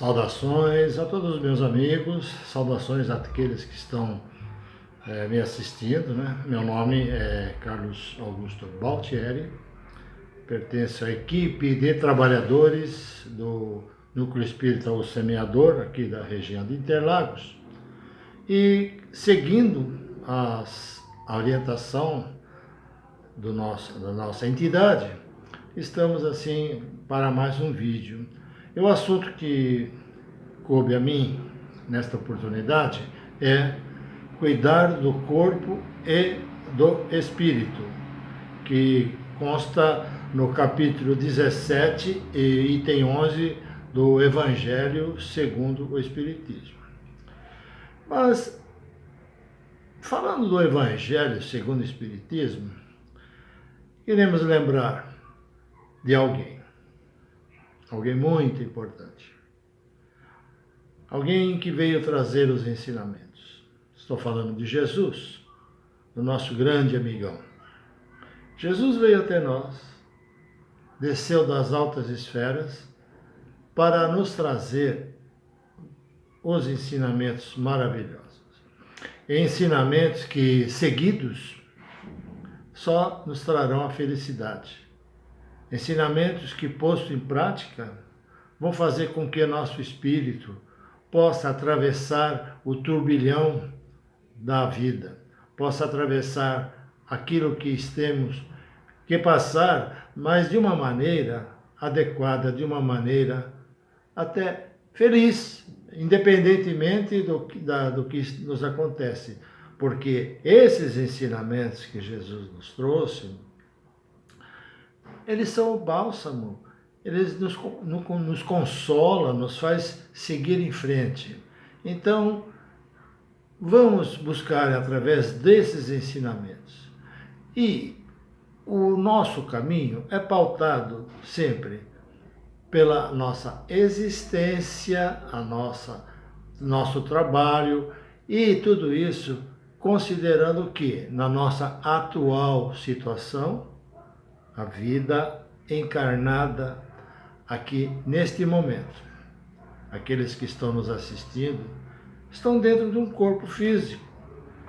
Saudações a todos os meus amigos, saudações àqueles que estão me assistindo, né? Meu nome é Carlos Augusto Baltieri, pertenço à equipe de trabalhadores do Núcleo Espírita O Semeador, aqui da região de Interlagos, e seguindo a orientação da nossa entidade, estamos assim para mais um vídeo. E o assunto que coube a mim nesta oportunidade é cuidar do corpo e do espírito, que consta no capítulo 17 e item 11 do Evangelho segundo o Espiritismo. Mas, falando do Evangelho segundo o Espiritismo, queremos lembrar de alguém muito importante. Alguém que veio trazer os ensinamentos. Estou falando de Jesus, do nosso grande amigão. Jesus veio até nós, desceu das altas esferas para nos trazer os ensinamentos maravilhosos. Ensinamentos que, seguidos, só nos trarão a felicidade. Ensinamentos que, posto em prática, vão fazer com que nosso espírito possa atravessar o turbilhão da vida, possa atravessar aquilo que temos que passar, mas de uma maneira adequada, de uma maneira até feliz, independentemente do que nos acontece. Porque esses ensinamentos que Jesus nos trouxe, eles são o bálsamo, eles nos consolam, nos faz seguir em frente. Então, vamos buscar através desses ensinamentos. E o nosso caminho é pautado sempre pela nossa existência, nosso trabalho, e tudo isso considerando que, na nossa atual situação, a vida encarnada aqui neste momento. Aqueles que estão nos assistindo estão dentro de um corpo físico,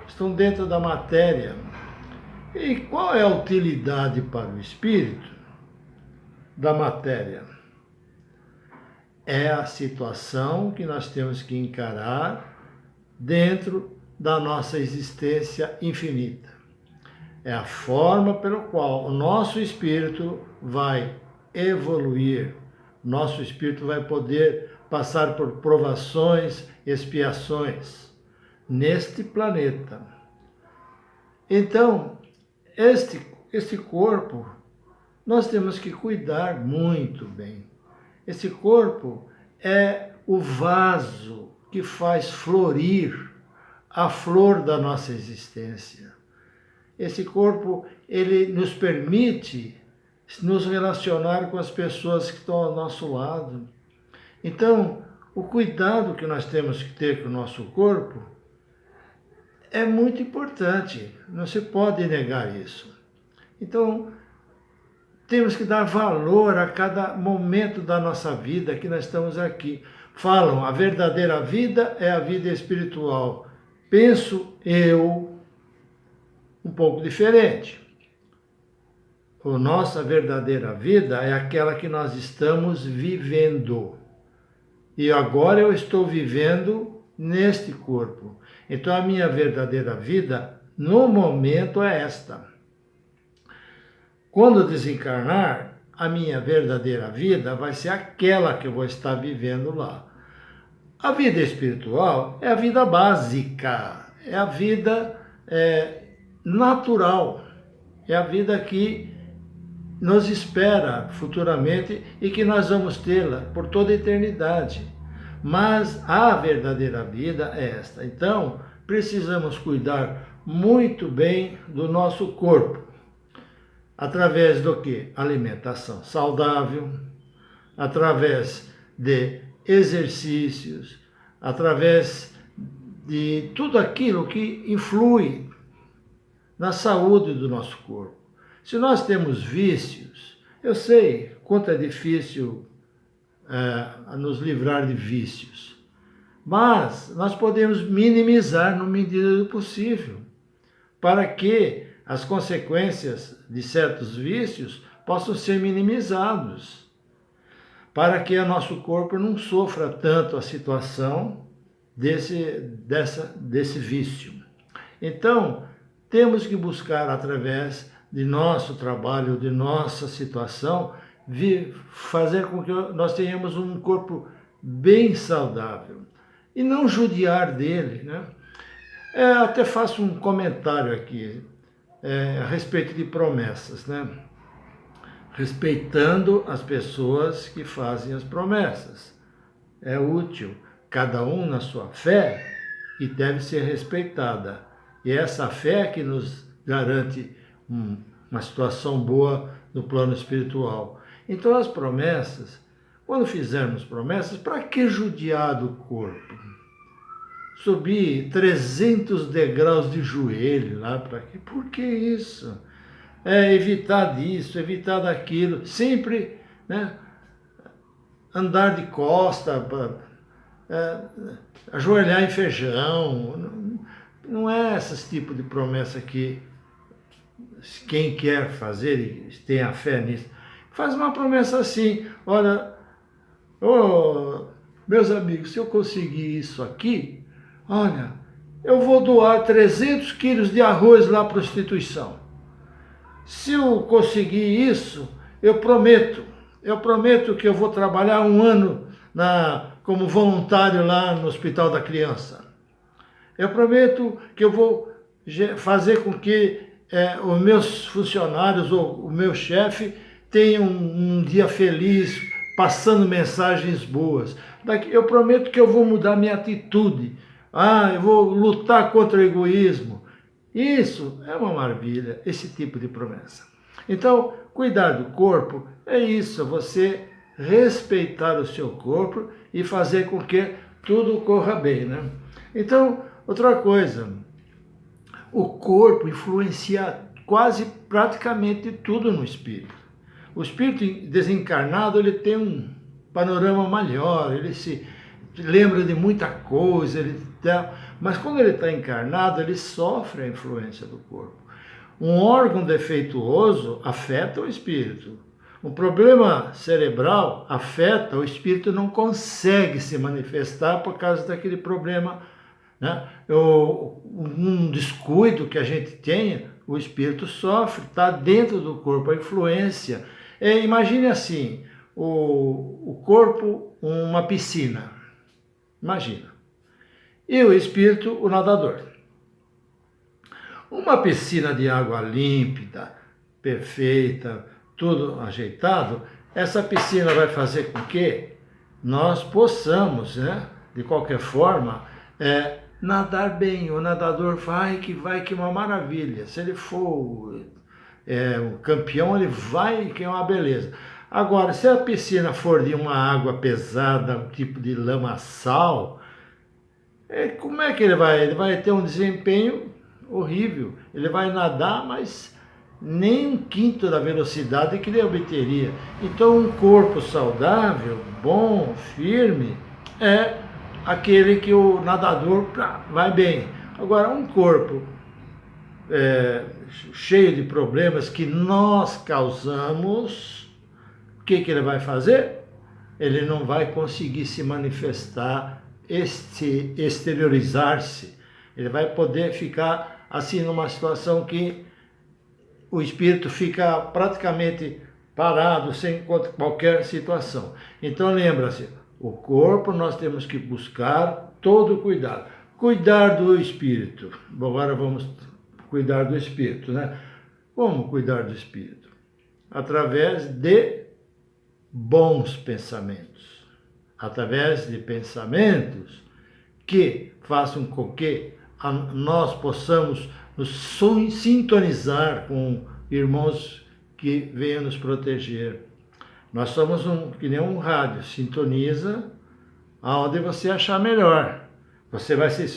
estão dentro da matéria. E qual é a utilidade para o espírito da matéria? É a situação que nós temos que encarar dentro da nossa existência infinita. É a forma pela qual o nosso espírito vai evoluir. Nosso espírito vai poder passar por provações, expiações neste planeta. Então, este corpo, nós temos que cuidar muito bem. Esse corpo é o vaso que faz florir a flor da nossa existência. Esse corpo, ele nos permite nos relacionar com as pessoas que estão ao nosso lado. Então, o cuidado que nós temos que ter com o nosso corpo é muito importante, não se pode negar isso. Então, temos que dar valor a cada momento da nossa vida que nós estamos aqui. Falam, a verdadeira vida é a vida espiritual. Penso eu um pouco diferente. A nossa verdadeira vida é aquela que nós estamos vivendo. E agora eu estou vivendo neste corpo. Então a minha verdadeira vida, no momento, é esta. Quando eu desencarnar, a minha verdadeira vida vai ser aquela que eu vou estar vivendo lá. A vida espiritual é a vida básica, é a vida natural, é a vida que nos espera futuramente e que nós vamos tê-la por toda a eternidade. Mas a verdadeira vida é esta. Então, precisamos cuidar muito bem do nosso corpo. Através do quê? Alimentação saudável, através de exercícios, através de tudo aquilo que influi na saúde do nosso corpo. Se nós temos vícios, eu sei quanto é difícil a nos livrar de vícios. Mas nós podemos minimizar na medida do possível, para que as consequências de certos vícios possam ser minimizados, para que o nosso corpo não sofra tanto a situação desse vício. Então, temos que buscar, através de nosso trabalho, de nossa situação, fazer com que nós tenhamos um corpo bem saudável e não judiar dele, né? Até faço um comentário aqui a respeito de promessas, né? Respeitando as pessoas que fazem as promessas. É útil, cada um na sua fé, e deve ser respeitada. E é essa fé que nos garante uma situação boa no plano espiritual. Então as promessas, quando fizermos promessas, para que judiar do corpo? Subir 300 degraus de joelho lá, para quê? Por que isso? Evitar disso, evitar daquilo, sempre, né, andar de costa, ajoelhar em feijão. Não é esse tipo de promessa que quem quer fazer e tem a fé nisso, faz uma promessa assim: olha, meus amigos, se eu conseguir isso aqui, olha, eu vou doar 300 quilos de arroz lá para a prostituição. Se eu conseguir isso, eu prometo que eu vou trabalhar 1 ano como voluntário lá no Hospital da Criança. Eu prometo que eu vou fazer com que os meus funcionários ou o meu chefe tenham um dia feliz, passando mensagens boas. Eu prometo que eu vou mudar minha atitude. Eu vou lutar contra o egoísmo. Isso é uma maravilha, esse tipo de promessa. Então, cuidar do corpo é isso, você respeitar o seu corpo e fazer com que tudo corra bem, né? Então, outra coisa, o corpo influencia praticamente tudo no espírito. O espírito desencarnado, ele tem um panorama maior, ele se lembra de muita coisa, mas quando ele está encarnado, ele sofre a influência do corpo. Um órgão defeituoso afeta o espírito. Um problema cerebral afeta, o espírito não consegue se manifestar por causa daquele problema, né? Um descuido que a gente tenha, o espírito sofre, está dentro do corpo, a influência. Imagine assim, o corpo, uma piscina, imagina, e o espírito, o nadador. Uma piscina de água límpida, perfeita, tudo ajeitado, essa piscina vai fazer com que nós possamos, né, de qualquer forma, nadar bem. O nadador vai que é uma maravilha. Se ele for o campeão, ele vai que é uma beleza. Agora, se a piscina for de uma água pesada, um tipo de lamaçal, como é que ele vai? Ele vai ter um desempenho horrível. Ele vai nadar, mas nem 1/5 da velocidade que ele obteria. Então, um corpo saudável, bom, firme, é aquele que o nadador vai bem. Agora, um corpo cheio de problemas que nós causamos, o que ele vai fazer? Ele não vai conseguir se manifestar, exteriorizar-se. Ele vai poder ficar assim numa situação que o espírito fica praticamente parado, sem qualquer situação. Então lembra-se, o corpo nós temos que buscar todo o cuidado. Cuidar do espírito. Agora vamos cuidar do espírito, né? Como cuidar do espírito? Através de bons pensamentos. Através de pensamentos que façam com que nós possamos nos sintonizar com irmãos que venham nos proteger. Nós somos que nem um rádio, sintoniza aonde você achar melhor. Você vai se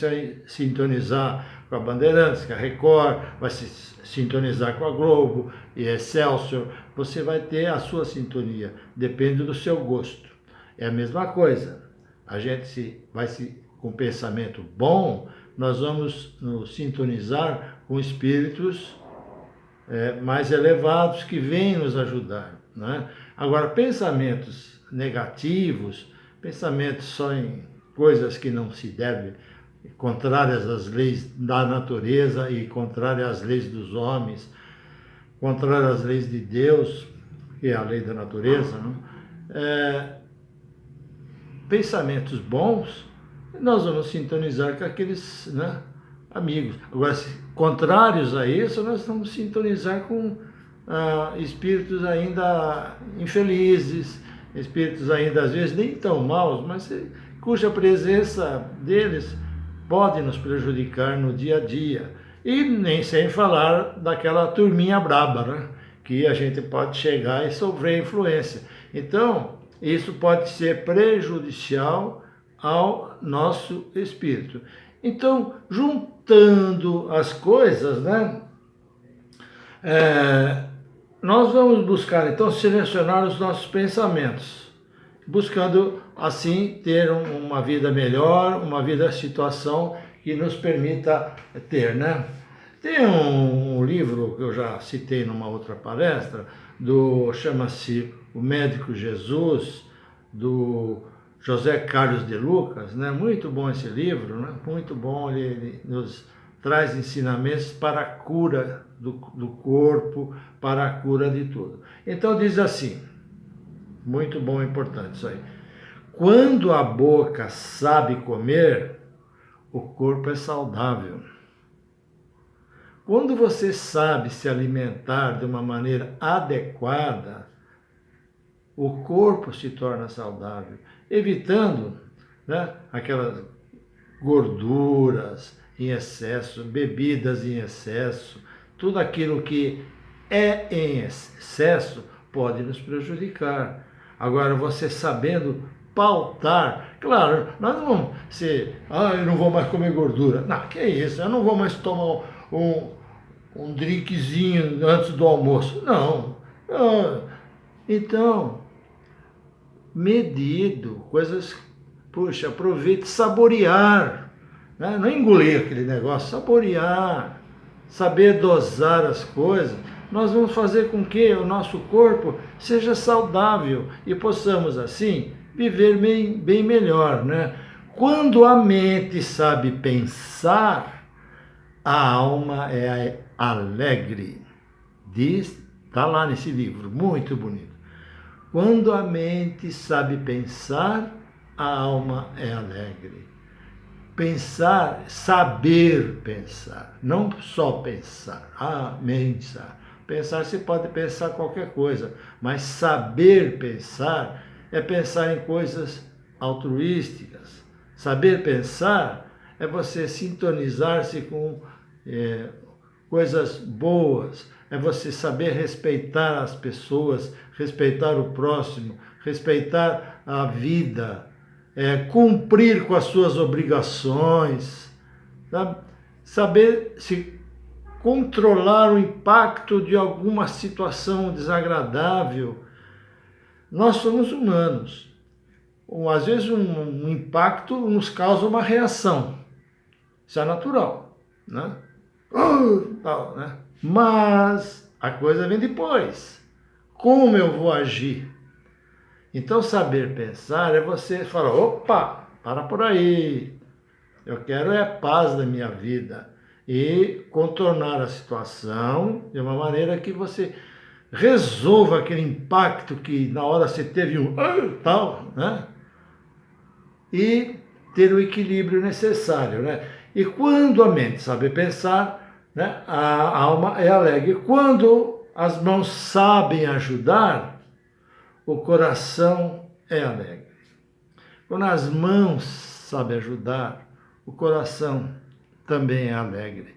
sintonizar com a Bandeirantes, com a Record, vai se sintonizar com a Globo e Excelsior. Você vai ter a sua sintonia, depende do seu gosto. é a mesma coisa. A gente com pensamento bom, nós vamos nos sintonizar com espíritos mais elevados que vêm nos ajudar, né? Agora, pensamentos negativos, pensamentos só em coisas que não se devem, contrárias às leis da natureza e contrárias às leis dos homens, contrárias às leis de Deus, que é a lei da natureza, né? Pensamentos bons, nós vamos sintonizar com aqueles, né, amigos. Agora, contrários a isso, nós vamos sintonizar com espíritos ainda infelizes, espíritos ainda às vezes nem tão maus, mas cuja presença deles pode nos prejudicar no dia a dia. E nem sem falar daquela turminha braba, né, que a gente pode chegar e sofrer influência. Então, isso pode ser prejudicial ao nosso espírito. Então, juntando as coisas, né, nós vamos buscar, então, selecionar os nossos pensamentos, buscando, assim, ter uma vida melhor, uma vida, situação que nos permita ter, né? Tem um livro que eu já citei numa outra palestra, chama-se O Médico Jesus, do José Carlos de Lucas, né? Muito bom esse livro, né? Muito bom, ele nos traz ensinamentos para a cura do corpo, para a cura de tudo. Então diz assim, muito bom, importante isso aí. Quando a boca sabe comer, o corpo é saudável. Quando você sabe se alimentar de uma maneira adequada, o corpo se torna saudável, evitando, né, aquelas gorduras em excesso, bebidas em excesso, tudo aquilo que é em excesso pode nos prejudicar. Agora, você sabendo pautar, claro, nós não vamos ser, eu não vou mais comer gordura. Não, que é isso, eu não vou mais tomar um drinkzinho antes do almoço. Não. Então, medido, coisas, puxa, aproveite, saborear, né? Não engolir aquele negócio, saborear, saber dosar as coisas. Nós vamos fazer com que o nosso corpo seja saudável e possamos, assim, viver bem melhor, né? Quando a mente sabe pensar, a alma é alegre. Está lá nesse livro, muito bonito. Quando a mente sabe pensar, a alma é alegre. Pensar, saber pensar, não só pensar, pensar. Pensar, você pode pensar qualquer coisa, mas saber pensar é pensar em coisas altruísticas. Saber pensar é você sintonizar-se com coisas boas, é você saber respeitar as pessoas, respeitar o próximo, respeitar a vida, cumprir com as suas obrigações, sabe? Saber se controlar o impacto de alguma situação desagradável. Nós somos humanos. Às vezes um impacto nos causa uma reação. Isso é natural, né? Tal, né? Mas a coisa vem depois. Como eu vou agir? Então, saber pensar é você falar, opa, para por aí. Eu quero paz na minha vida. E contornar a situação de uma maneira que você resolva aquele impacto que na hora você teve tal, né? E ter o equilíbrio necessário, né? E quando a mente sabe pensar, né, a alma é alegre. Quando as mãos sabem ajudar, o coração é alegre. Quando as mãos sabem ajudar, o coração também é alegre.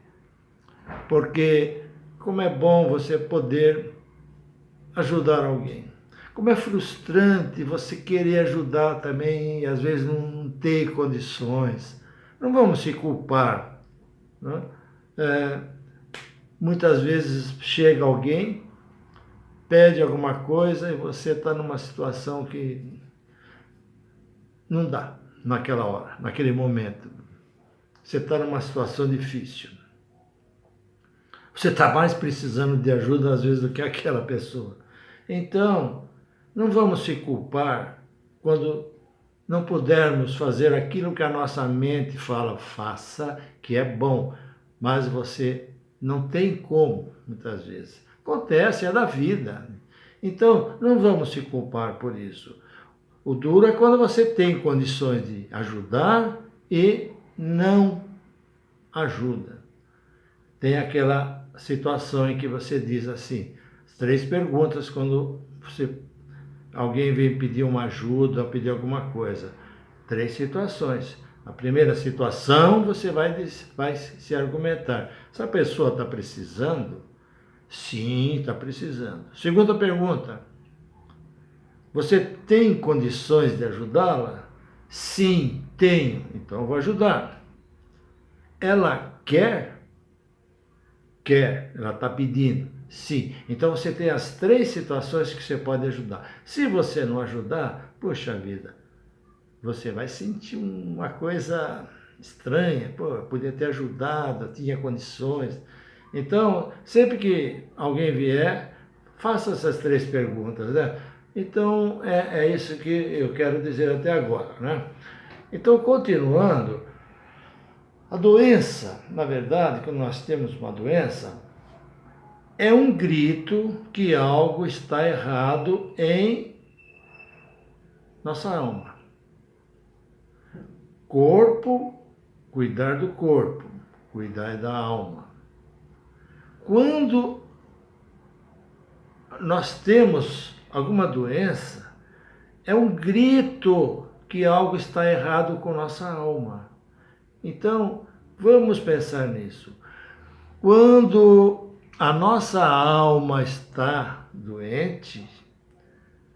Porque como é bom você poder ajudar alguém. Como é frustrante você querer ajudar também e às vezes não ter condições. Não vamos se culpar, né? Muitas vezes chega alguém, pede alguma coisa e você está numa situação que não dá naquela hora, naquele momento. Você está numa situação difícil. Você está mais precisando de ajuda às vezes do que aquela pessoa. Então, não vamos se culpar quando não pudermos fazer aquilo que a nossa mente fala, faça, que é bom, mas você não tem como, muitas vezes. Acontece, é da vida. Então, não vamos se culpar por isso. O duro é quando você tem condições de ajudar e não ajuda. Tem aquela situação em que você diz assim, 3 perguntas quando alguém vem pedir uma ajuda ou pedir alguma coisa. 3 situações. A primeira situação, você vai se argumentar. Essa pessoa está precisando? Sim, está precisando. Segunda pergunta, você tem condições de ajudá-la? Sim, tenho, então eu vou ajudar. Ela quer? Quer, ela está pedindo. Sim, então você tem as 3 situações que você pode ajudar. Se você não ajudar, puxa vida, você vai sentir uma coisa estranha. Pô, eu podia ter ajudado, eu tinha condições. Então, sempre que alguém vier, faça essas 3 perguntas, né? Então, é isso que eu quero dizer até agora, né? Então, continuando, a doença, na verdade, quando nós temos uma doença, é um grito que algo está errado em nossa alma. Corpo, cuidar do corpo, cuidar da alma. Quando nós temos alguma doença, é um grito que algo está errado com nossa alma. Então, vamos pensar nisso. Quando a nossa alma está doente,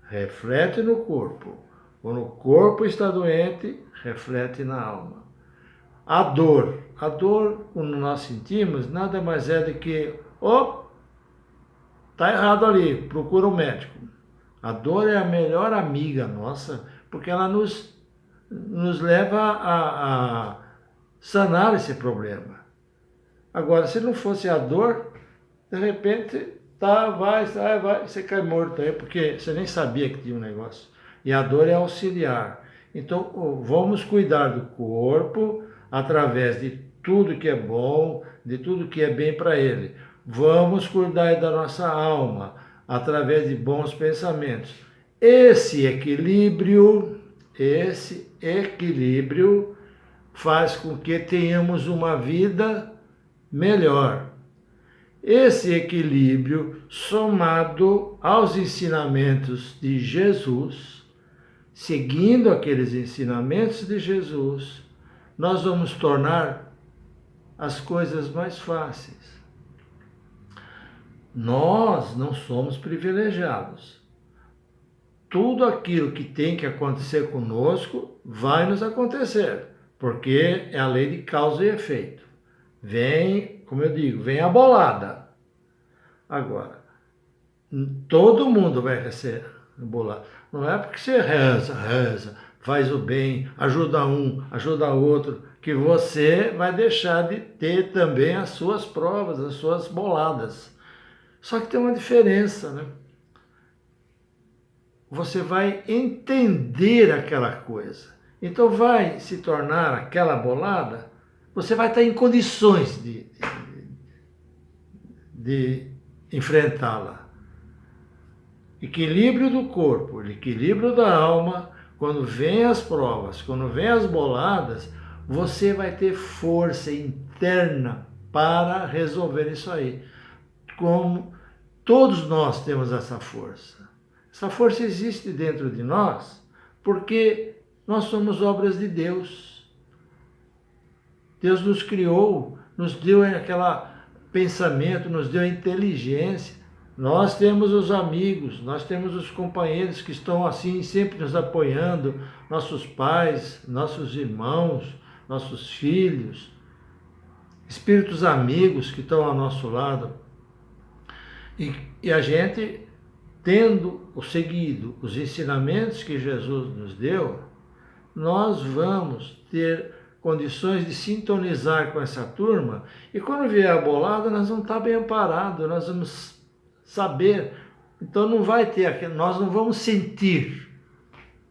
reflete no corpo. Quando o corpo está doente, reflete na alma. A dor, quando nós sentimos, nada mais é do que, está errado ali, procura um médico. A dor é a melhor amiga nossa, porque ela nos leva a sanar esse problema. Agora, se não fosse a dor, de repente, vai, você cai morto aí, porque você nem sabia que tinha um negócio. E a dor é auxiliar. Então, vamos cuidar do corpo através de tudo que é bom, de tudo que é bem para ele. Vamos cuidar da nossa alma através de bons pensamentos. Esse equilíbrio faz com que tenhamos uma vida melhor. Esse equilíbrio, somado aos ensinamentos de Jesus, seguindo aqueles ensinamentos de Jesus, nós vamos tornar as coisas mais fáceis. Nós não somos privilegiados. Tudo aquilo que tem que acontecer conosco vai nos acontecer, porque é a lei de causa e efeito. Vem, como eu digo, vem a bolada. Agora, todo mundo vai receber bolada. Não é porque você reza, faz o bem, ajuda um, ajuda outro, que você vai deixar de ter também as suas provas, as suas boladas. Só que tem uma diferença, né? Você vai entender aquela coisa. Então vai se tornar aquela bolada, você vai estar em condições de enfrentá-la. Equilíbrio do corpo, equilíbrio da alma, quando vem as provas, quando vem as boladas, você vai ter força interna para resolver isso aí. Como todos nós temos essa força. Essa força existe dentro de nós porque nós somos obras de Deus. Deus nos criou, nos deu aquele pensamento, nos deu a inteligência. Nós temos os amigos, nós temos os companheiros que estão assim sempre nos apoiando, nossos pais, nossos irmãos, nossos filhos, espíritos amigos que estão ao nosso lado. E a gente, tendo seguido os ensinamentos que Jesus nos deu, nós vamos ter condições de sintonizar com essa turma, e quando vier a bolada, nós vamos estar bem amparados, nós vamos saber, então não vai ter, nós não vamos sentir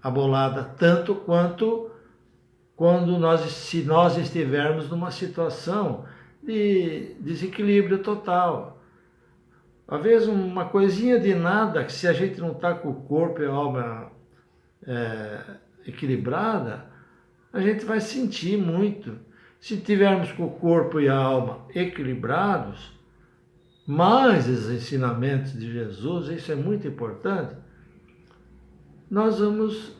a bolada tanto quanto quando se nós estivermos numa situação de desequilíbrio total. Às vezes uma coisinha de nada, que se a gente não está com o corpo e a alma equilibrada, a gente vai sentir muito. Se tivermos com o corpo e a alma equilibrados, mais os ensinamentos de Jesus, isso é muito importante, nós vamos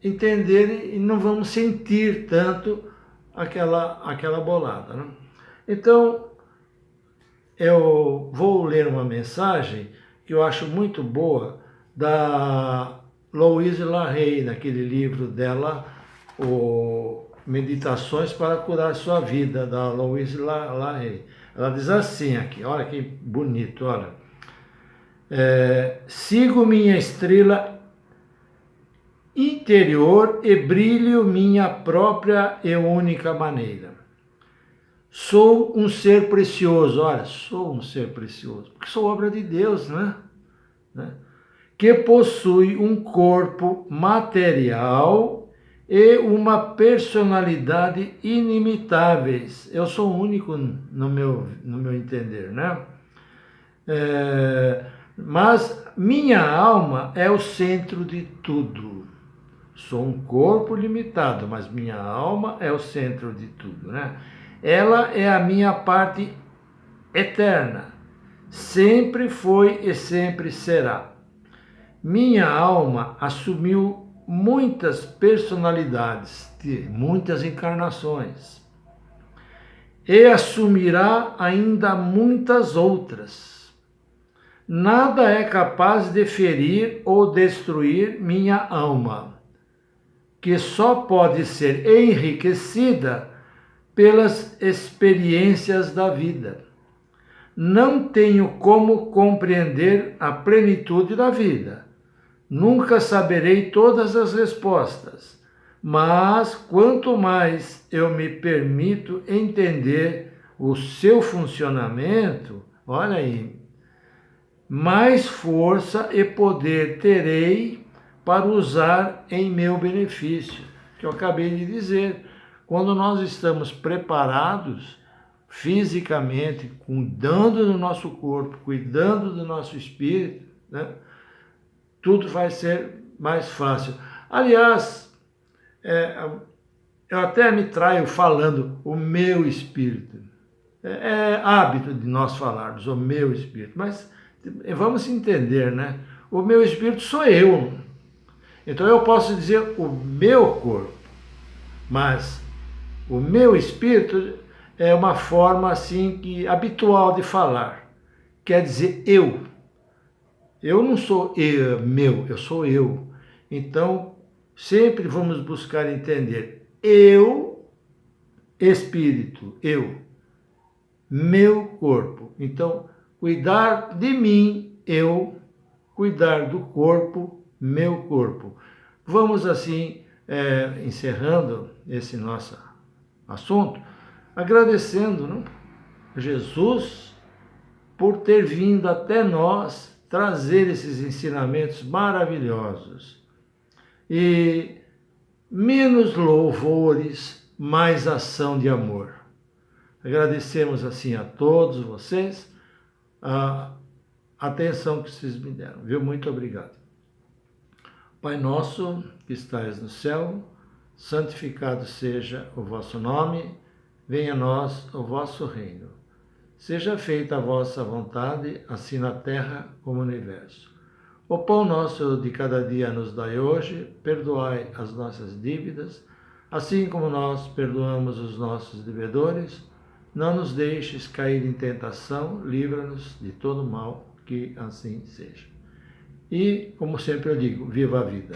entender e não vamos sentir tanto aquela bolada, né? Então, eu vou ler uma mensagem que eu acho muito boa da Louise Hay, naquele livro dela, o Meditações para Curar Sua Vida, da Louise Hay. Ela diz assim aqui, olha que bonito, olha. Sigo minha estrela interior e brilho minha própria e única maneira. Sou um ser precioso, olha, sou um ser precioso, porque sou obra de Deus, né? Que possui um corpo material e uma personalidade inimitáveis. Eu sou único no meu entender, né? Mas minha alma é o centro de tudo. Sou um corpo limitado, mas minha alma é o centro de tudo, né? Ela é a minha parte eterna. Sempre foi e sempre será. Minha alma assumiu muitas personalidades, muitas encarnações, e assumirá ainda muitas outras. Nada é capaz de ferir ou destruir minha alma, que só pode ser enriquecida pelas experiências da vida. Não tenho como compreender a plenitude da vida. Nunca saberei todas as respostas, mas quanto mais eu me permito entender o seu funcionamento, olha aí, mais força e poder terei para usar em meu benefício, que eu acabei de dizer. Quando nós estamos preparados fisicamente, cuidando do nosso corpo, cuidando do nosso espírito, né? Tudo vai ser mais fácil. Aliás, eu até me traio falando o meu espírito. É hábito de nós falarmos o meu espírito, mas vamos entender, né? O meu espírito sou eu. Então eu posso dizer o meu corpo, mas o meu espírito é uma forma assim habitual de falar. Quer dizer eu. Eu não sou eu sou eu. Então, sempre vamos buscar entender eu, espírito, eu, meu corpo. Então, cuidar de mim, eu, cuidar do corpo, meu corpo. Vamos assim, encerrando esse nosso assunto, agradecendo, né, Jesus por ter vindo até nós trazer esses ensinamentos maravilhosos. E menos louvores, mais ação de amor. Agradecemos assim a todos vocês a atenção que vocês me deram, viu? Muito obrigado. Pai nosso que estais no céu, santificado seja o vosso nome, venha a nós o vosso reino. Seja feita a vossa vontade, assim na terra como no universo. O pão nosso de cada dia nos dai hoje, perdoai as nossas dívidas, assim como nós perdoamos os nossos devedores. Não nos deixes cair em tentação, livra-nos de todo mal, que assim seja. E, como sempre eu digo, viva a vida!